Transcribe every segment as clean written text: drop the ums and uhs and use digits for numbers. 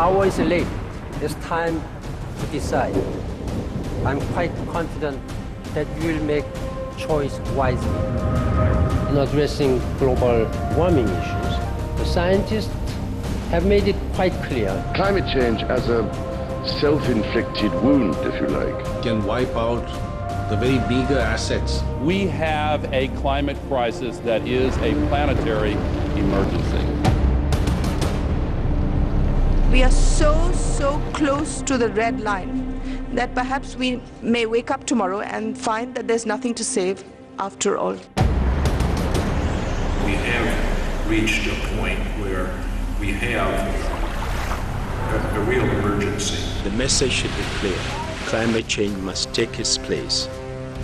hour is late. It's time to decide. I'm quite confident that you will make choice wisely. In addressing global warming issues, the scientists have made it quite clear. Climate change as a self-inflicted wound, if you like, can wipe out the very bigger assets. We have a climate crisis that is a planetary emergency. We are so close to the red line that perhaps we may wake up tomorrow and find that there's nothing to save after all. We have reached a point where we have a real emergency. The message should be clear. Climate change must take its place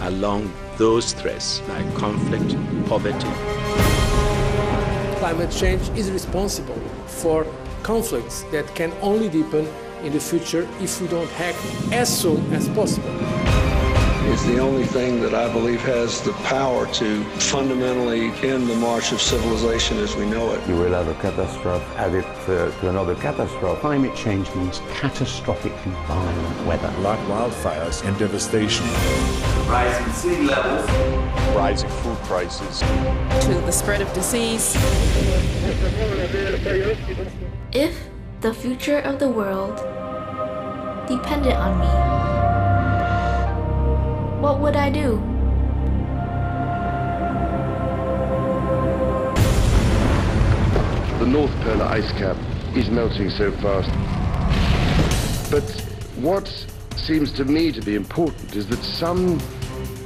along those threats like conflict, poverty. Climate change is responsible for conflicts that can only deepen in the future if we don't act as soon as possible. It's the only thing that I believe has the power to fundamentally end the march of civilization as we know it. You will have a catastrophe added to another catastrophe. Climate change means catastrophically violent weather. Like wildfires and devastation. Rising sea levels. Rising food prices. To the spread of disease. If the future of the world depended on me, what would I do? the North Polar ice cap is melting so fast. But what seems to me to be important is that some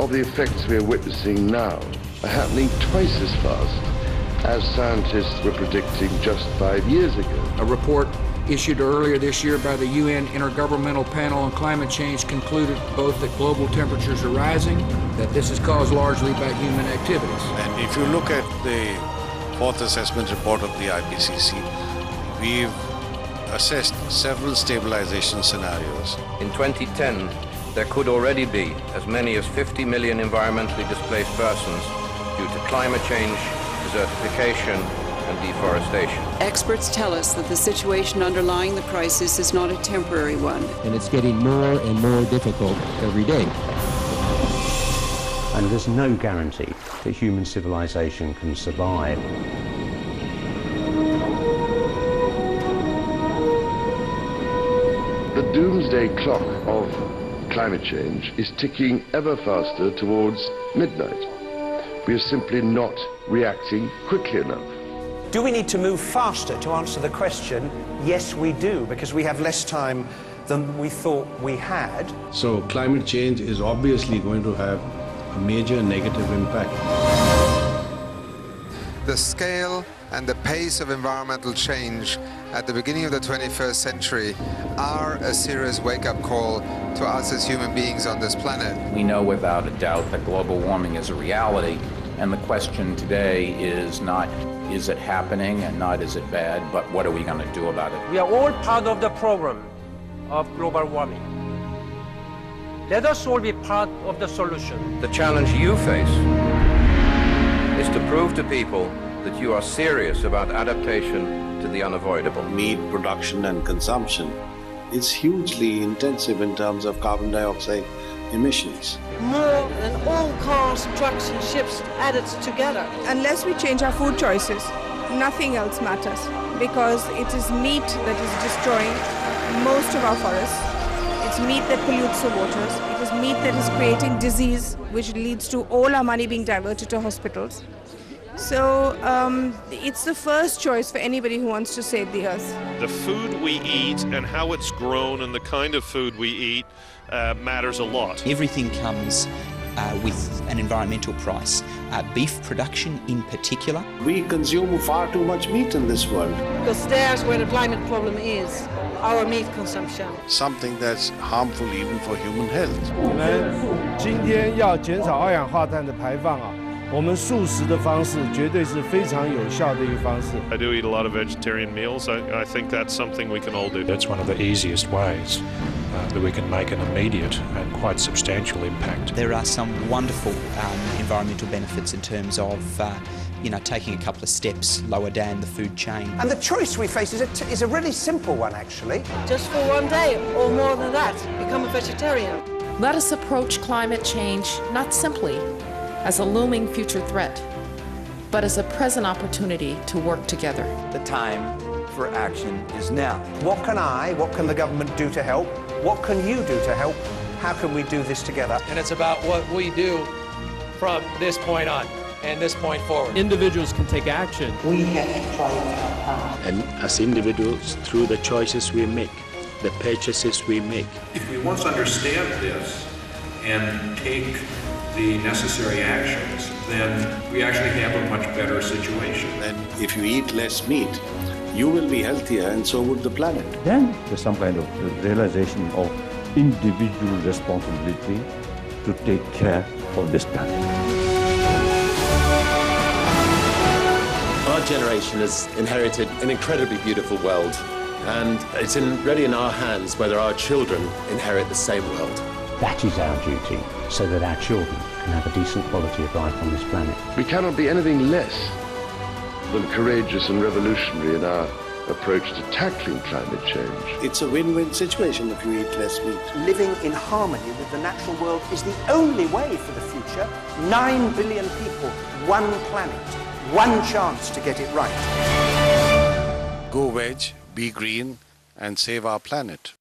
of the effects we are witnessing now are happening twice as fast as scientists were predicting just 5 years ago. A report issued earlier this year by the UN Intergovernmental Panel on Climate Change concluded both that global temperatures are rising, that this is caused largely by human activities. And if you look at the fourth assessment report of the IPCC, we've assessed several stabilization scenarios. In 2010, there could already be as many as 50 million environmentally displaced persons due to climate change, desertification, and deforestation. Experts tell us that the situation underlying the crisis is not a temporary one. And it's getting more and more difficult every day. And there's no guarantee that human civilization can survive. The doomsday clock of climate change is ticking ever faster towards midnight. We are simply not reacting quickly enough. Do we need to move faster to answer the question? Yes, we do, because we have less time than we thought we had. So climate change is obviously going to have a major negative impact. The scale and the pace of environmental change at the beginning of the 21st century are a serious wake-up call to us as human beings on this planet. We know without a doubt that global warming is a reality, and the question today is not is it happening and not is it bad, but what are we going to do about it? We are all part of the problem of global warming. Let us all be part of the solution. The challenge you face is to prove to people that you are serious about adaptation to the unavoidable. Meat production and consumption is hugely intensive in terms of carbon dioxide emissions. More than all cars, trucks and ships added together. Unless we change our food choices, nothing else matters, because it is meat that is destroying most of our forests. It's meat that pollutes the waters. It is meat that is creating disease, which leads to all our money being diverted to hospitals. So it's the first choice for anybody who wants to save the earth. The food we eat and how it's grown and the kind of food we eat matters a lot. Everything comes with an environmental price. Beef production in particular. We consume far too much meat in this world. Because there's where the climate problem is, our meat consumption. Something that's harmful even for human health. 我们今天要减少二氧化碳的排放啊。我们素食的方式绝对是非常有效的一个方式。I do eat a lot of vegetarian meals. I think that's something we can all do. That's one of the easiest ways that we can make an immediate and quite substantial impact. There are some wonderful environmental benefits in terms of taking a couple of steps lower down the food chain. And the choice we face is a really simple one, actually. Just for one day, or more than that, become a vegetarian. Let us approach climate change not simply as a looming future threat, but as a present opportunity to work together. The time for action is now. What can the government do to help? What can you do to help? How can we do this together? And it's about what we do from this point on and this point forward. Individuals can take action. We have to try our power. And as individuals, through the choices we make, the purchases we make. If we once understand this and take the necessary actions, then we actually have a much better situation. And if you eat less meat, you will be healthier and so would the planet. Then there's some kind of realization of individual responsibility to take care of this planet. Our generation has inherited an incredibly beautiful world, and it's really in our hands whether our children inherit the same world. That is our duty, so that our children can have a decent quality of life on this planet. We cannot be anything less than courageous and revolutionary in our approach to tackling climate change. It's a win-win situation if you eat less meat. Living in harmony with the natural world is the only way for the future. 9 billion people, one planet, one chance to get it right. Go veg, be green, and save our planet.